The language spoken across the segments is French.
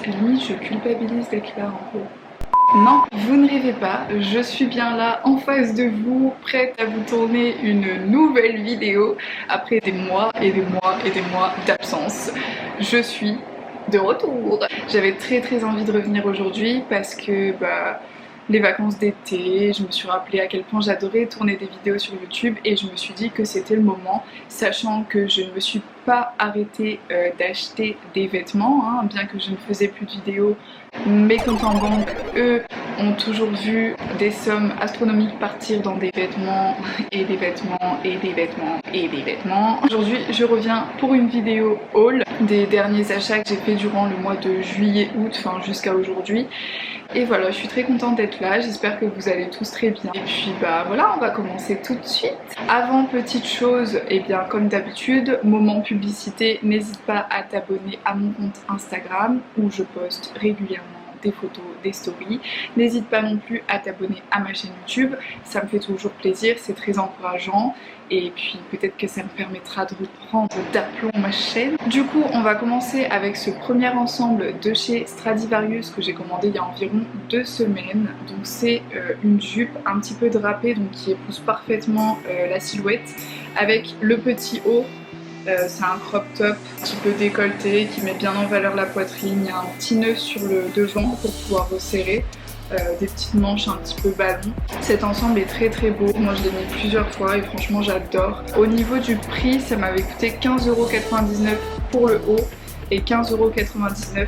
que limite je culpabilise d'être là un peu. Non, vous ne rêvez pas, je suis bien là en face de vous, prête à vous tourner une nouvelle vidéo après des mois et des mois et des mois d'absence. Je suis de retour. J'avais très envie de revenir aujourd'hui parce que les vacances d'été, je me suis rappelé à quel point j'adorais tourner des vidéos sur YouTube et je me suis dit que c'était le moment, sachant que je ne me suis pas arrêtée d'acheter des vêtements, hein, bien que je ne faisais plus de vidéos. Mes comptes en banque, eux, ont toujours vu des sommes astronomiques partir dans des vêtements et des vêtements et des vêtements et des vêtements. Aujourd'hui, je reviens pour une vidéo haul des derniers achats que j'ai fait durant le mois de juillet-août, enfin jusqu'à aujourd'hui. Et voilà, je suis très contente d'être là, j'espère que vous allez tous très bien. Et puis voilà, on va commencer tout de suite. Avant petite chose, et bien comme d'habitude, moment publicité, n'hésite pas à t'abonner à mon compte Instagram où je poste régulièrement des photos, des stories. N'hésite pas non plus à t'abonner à ma chaîne YouTube, ça me fait toujours plaisir, c'est très encourageant. Et puis peut-être que ça me permettra de reprendre d'aplomb ma chaîne. Du coup, on va commencer avec ce premier ensemble de chez Stradivarius que j'ai commandé il y a environ 2 semaines. Donc c'est une jupe un petit peu drapée, donc qui épouse parfaitement la silhouette, avec le petit haut. C'est un crop top un petit peu décolleté qui met bien en valeur la poitrine. Il y a un petit nœud sur le devant pour pouvoir resserrer. Des petites manches un petit peu ballon. Cet ensemble est très beau, moi je l'ai mis plusieurs fois et franchement j'adore. Au niveau du prix, ça m'avait coûté 15,99€ pour le haut et 15,99€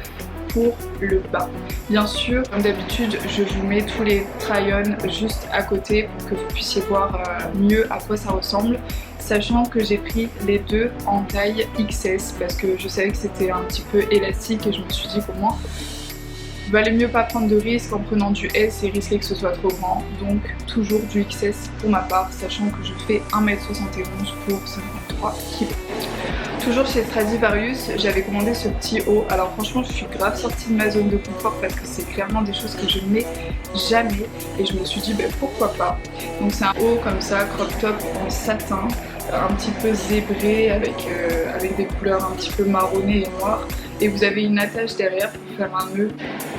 pour le bas. Bien sûr, comme d'habitude, je vous mets tous les try-on juste à côté pour que vous puissiez voir mieux à quoi ça ressemble, sachant que j'ai pris les deux en taille XS parce que je savais que c'était un petit peu élastique et je me suis dit pour moi il valait mieux pas prendre de risque en prenant du S et risquer que ce soit trop grand, donc toujours du XS pour ma part, sachant que je fais 1m71 pour 53 kg. Toujours chez Stradivarius, j'avais commandé ce petit haut. Alors franchement, je suis grave sortie de ma zone de confort parce que c'est clairement des choses que je ne mets jamais et je me suis dit pourquoi pas. Donc c'est un haut comme ça, crop top en satin, un petit peu zébré avec des couleurs un petit peu marronnées et noires. Et vous avez une attache derrière pour faire un nœud.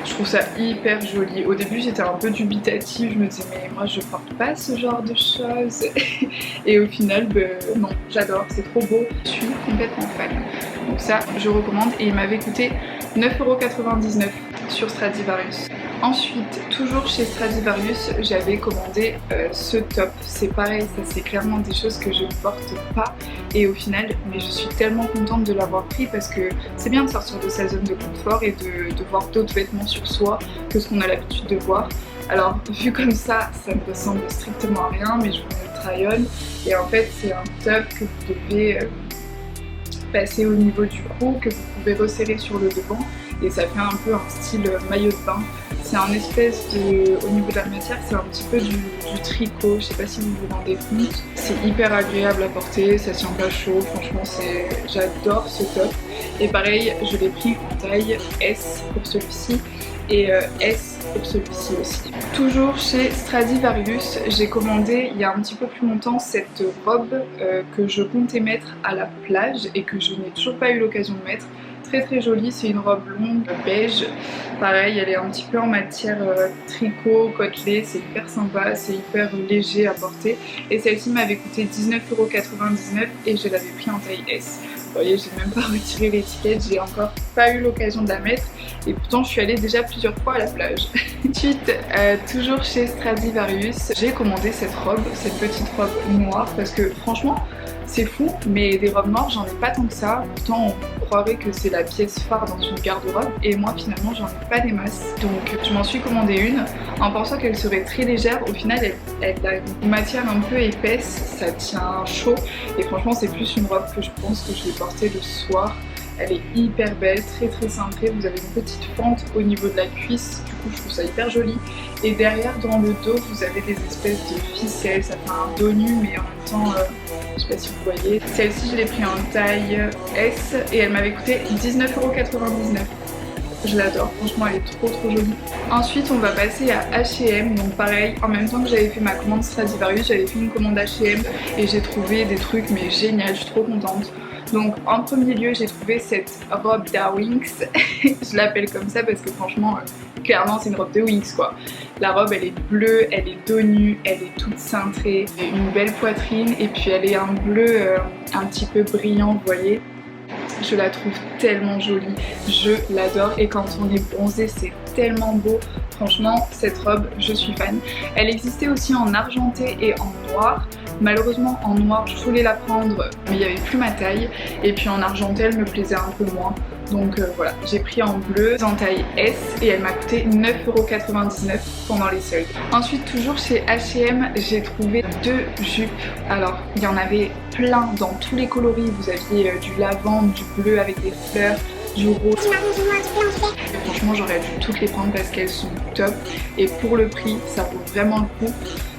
Je trouve ça hyper joli. Au début j'étais un peu dubitative, je me disais mais moi je porte pas ce genre de choses. Et au final non, j'adore, c'est trop beau. Je suis complètement fan. Donc ça je recommande et il m'avait coûté 9,99€ sur Stradivarius. Ensuite, toujours chez Stradivarius, j'avais commandé ce top. C'est pareil, ça c'est clairement des choses que je ne porte pas. Et au final, mais je suis tellement contente de l'avoir pris parce que c'est bien de sortir de sa zone de confort et de voir d'autres vêtements sur soi que ce qu'on a l'habitude de voir. Alors, vu comme ça ne ressemble strictement à rien, mais je vous mets le try-on. Et en fait, c'est un top que vous devez passer au niveau du cou, que vous pouvez resserrer sur le devant. Et ça fait un peu un style maillot de bain. C'est un espèce de... Au niveau de la matière, c'est un petit peu du tricot, je sais pas si vous vous rendez compte. C'est hyper agréable à porter, ça tient pas chaud, franchement j'adore ce top. Et pareil, je l'ai pris en taille S pour celui-ci et S pour celui-ci aussi. Toujours chez Stradivarius, j'ai commandé il y a un petit peu plus longtemps cette robe que je comptais mettre à la plage et que je n'ai toujours pas eu l'occasion de mettre. Très jolie, c'est une robe longue, beige, pareil elle est un petit peu en matière tricot, côtelé, c'est hyper sympa, c'est hyper léger à porter et celle-ci m'avait coûté 19,99€ et je l'avais pris en taille S. Vous voyez, j'ai même pas retiré l'étiquette, j'ai encore pas eu l'occasion de la mettre et pourtant je suis allée déjà plusieurs fois à la plage. Ensuite, toujours chez Stradivarius, j'ai commandé cette robe, cette petite robe noire parce que franchement c'est fou, mais des robes noires j'en ai pas tant que ça, pourtant on croirait que c'est la pièce phare dans une garde-robe et moi finalement j'en ai pas des masses, donc je m'en suis commandé une en pensant qu'elle serait très légère. Au final elle a une matière un peu épaisse, ça tient chaud et franchement c'est plus une robe que je pense que je vais porter le soir. Elle est hyper belle, très cintrée, vous avez une petite fente au niveau de la cuisse, du coup je trouve ça hyper joli. Et derrière dans le dos vous avez des espèces de ficelles, ça fait un dos nu mais en même temps, je sais pas si vous voyez. Celle-ci je l'ai pris en taille S et elle m'avait coûté 19,99€. Je l'adore, franchement elle est trop jolie. Ensuite on va passer à H&M, donc pareil, en même temps que j'avais fait ma commande Stradivarius, j'avais fait une commande H&M et j'ai trouvé des trucs mais génial, je suis trop contente. Donc en premier lieu j'ai trouvé cette robe d'Awinks. Je l'appelle comme ça parce que franchement clairement c'est une robe de Winx quoi. La robe elle est bleue, elle est dos nu, elle est toute cintrée, une belle poitrine et puis elle est un bleu un petit peu brillant, vous voyez. Je la trouve tellement jolie, je l'adore et quand on est bronzé c'est tellement beau. Franchement cette robe je suis fan. Elle existait aussi en argenté et en noir. Malheureusement en noir je voulais la prendre mais il n'y avait plus ma taille et puis en argenté elle me plaisait un peu moins. Donc voilà, j'ai pris en bleu, en taille S et elle m'a coûté 9,99€ pendant les soldes. Ensuite toujours chez H&M, j'ai trouvé deux jupes. Alors il y en avait plein dans tous les coloris, vous aviez du lavande, du bleu avec des fleurs, du rose. Franchement j'aurais dû toutes les prendre parce qu'elles sont top et pour le prix ça vaut vraiment le coup.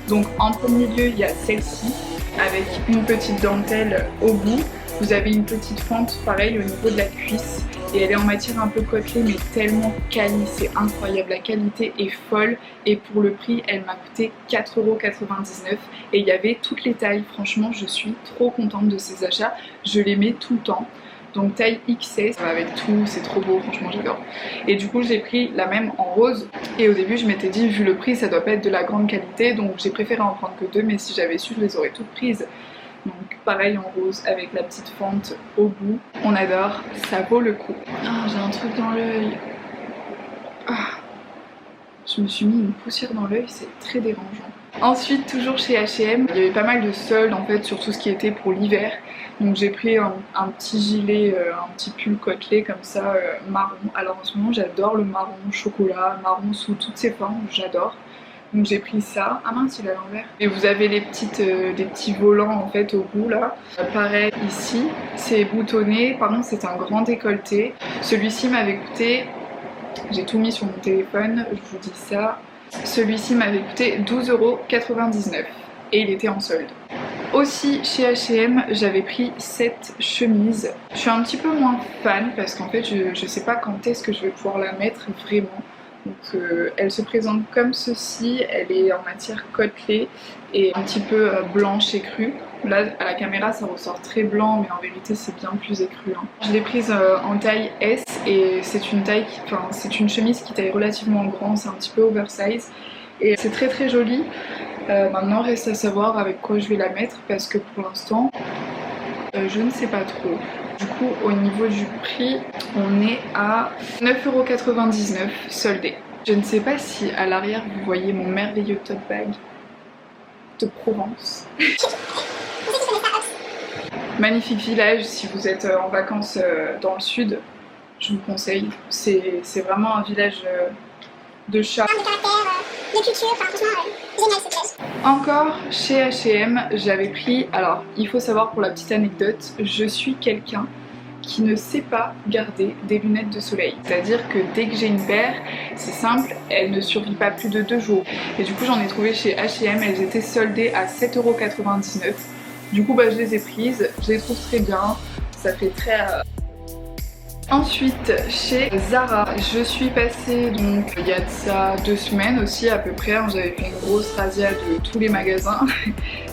Donc en premier lieu il y a celle-ci avec une petite dentelle au bout. Vous avez une petite fente pareil au niveau de la cuisse et elle est en matière un peu côtelée mais tellement quali, c'est incroyable, la qualité est folle et pour le prix elle m'a coûté 4,99€ et il y avait toutes les tailles. Franchement je suis trop contente de ces achats, je les mets tout le temps. Donc taille XS, ça va avec tout, c'est trop beau, franchement j'adore. Et du coup j'ai pris la même en rose et au début je m'étais dit vu le prix ça doit pas être de la grande qualité donc j'ai préféré en prendre que deux mais si j'avais su je les aurais toutes prises. Donc pareil en rose avec la petite fente au bout, on adore, ça vaut le coup. Ah j'ai un truc dans l'œil. Ah, je me suis mis une poussière dans l'œil, c'est très dérangeant. Ensuite toujours chez H&M, il y avait pas mal de soldes en fait sur tout ce qui était pour l'hiver. Donc j'ai pris un petit gilet, un petit pull côtelé comme ça marron. Alors en ce moment j'adore le marron chocolat, marron sous toutes ses formes, j'adore. Donc j'ai pris ça. Ah mince il est à l'envers. Et vous avez les des petits volants en fait au bout là. Pareil ici, c'est boutonné, par contre c'est un grand décolleté. Celui-ci m'avait coûté, j'ai tout mis sur mon téléphone, je vous dis ça. Celui-ci m'avait coûté 12,99€ et il était en solde. Aussi chez H&M j'avais pris cette chemise. Je suis un petit peu moins fan parce qu'en fait je sais pas quand est-ce que je vais pouvoir la mettre vraiment. Donc elle se présente comme ceci, elle est en matière côtelée et un petit peu blanche et crue. Là à la caméra ça ressort très blanc mais en vérité c'est bien plus écru. Hein. Je l'ai prise en taille S et c'est une taille c'est une chemise qui taille relativement grand, c'est un petit peu oversize et c'est très très joli. Maintenant reste à savoir avec quoi je vais la mettre parce que pour l'instant je ne sais pas trop. Du coup au niveau du prix on est à 9,99€ soldé. Je ne sais pas si à l'arrière vous voyez mon merveilleux tote bag de Provence. Magnifique village si vous êtes en vacances dans le sud, je vous conseille. C'est vraiment un village de chat. De culture, enfin franchement génial ce village. Encore chez H&M j'avais pris, alors il faut savoir pour la petite anecdote, je suis quelqu'un qui ne sait pas garder des lunettes de soleil. C'est-à-dire que dès que j'ai une paire, c'est simple, elle ne survit pas plus de 2 jours. Et du coup j'en ai trouvé chez H&M, elles étaient soldées à 7,99€. Du coup bah, je les ai prises, je les trouve très bien, ça fait très... Ensuite chez Zara, je suis passée donc il y a de ça 2 semaines aussi à peu près, hein, j'avais fait une grosse razzia de tous les magasins.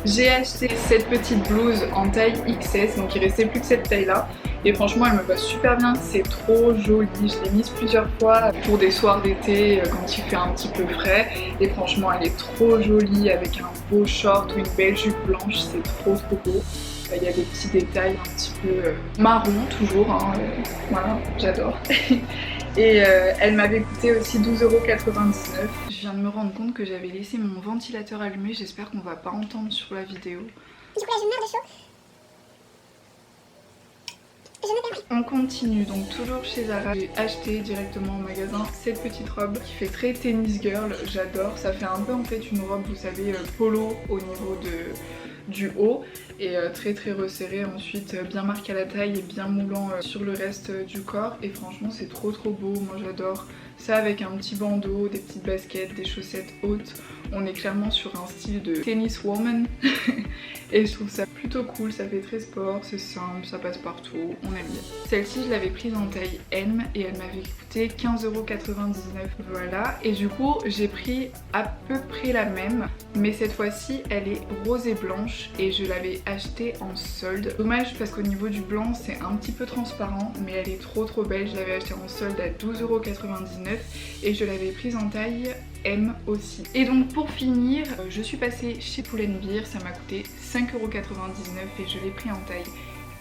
J'ai acheté cette petite blouse en taille XS, donc il restait plus que cette taille là. Et franchement elle me va super bien, c'est trop joli, je l'ai mise plusieurs fois pour des soirs d'été quand il fait un petit peu frais. Et franchement elle est trop jolie avec un beau short ou une belle jupe blanche, c'est trop beau. Il y a des petits détails un petit peu marron toujours, hein, voilà, j'adore. Et elle m'avait coûté aussi 12,99€. Je viens de me rendre compte que j'avais laissé mon ventilateur allumé, j'espère qu'on va pas entendre sur la vidéo. Du coup là je meurs de chaud. On continue donc toujours chez Zara. J'ai acheté directement au magasin cette petite robe qui fait très tennis girl, j'adore. Ça fait un peu en fait une robe, vous savez, polo au niveau du haut et très très resserré ensuite, bien marqué à la taille et bien moulant sur le reste du corps. Et franchement c'est trop beau, moi j'adore. Ça avec un petit bandeau, des petites baskets, des chaussettes hautes. On est clairement sur un style de tennis woman. Et je trouve ça plutôt cool, ça fait très sport, c'est simple, ça passe partout, on aime bien. Celle-ci je l'avais prise en taille M et elle m'avait coûté 15,99€. Voilà, et du coup j'ai pris à peu près la même, mais cette fois-ci elle est rose et blanche et je l'avais achetée en solde. Dommage parce qu'au niveau du blanc c'est un petit peu transparent, mais elle est trop belle. Je l'avais achetée en solde à 12,99€ et je l'avais prise en taille M aussi. Et donc pour finir, je suis passée chez Pull&Bear, ça m'a coûté 5,99€ et je l'ai pris en taille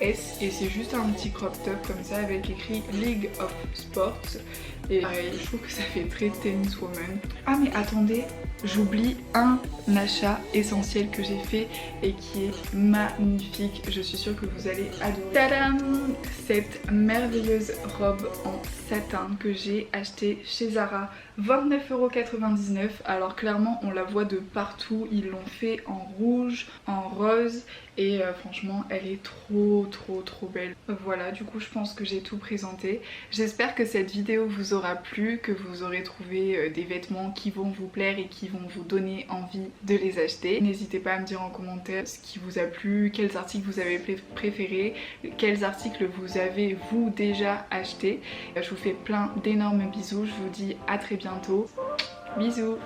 S et c'est juste un petit crop top comme ça avec écrit League of Sports et pareil, je trouve que ça fait très tennis woman. Ah mais attendez, j'oublie un achat essentiel que j'ai fait et qui est magnifique, je suis sûre que vous allez adorer. Tadam! Cette merveilleuse robe en satin que j'ai achetée chez Zara, 29,99€. Alors clairement on la voit de partout, ils l'ont fait en rouge, en rose et franchement elle est trop belle. Voilà, du coup je pense que j'ai tout présenté. J'espère que cette vidéo vous aura plu, que vous aurez trouvé des vêtements qui vont vous plaire et qui vont vous donner envie de les acheter. N'hésitez pas à me dire en commentaire ce qui vous a plu, quels articles vous avez préférés, quels articles vous avez vous déjà achetés. Je vous fais plein d'énormes bisous, je vous dis à très bientôt. Bisous.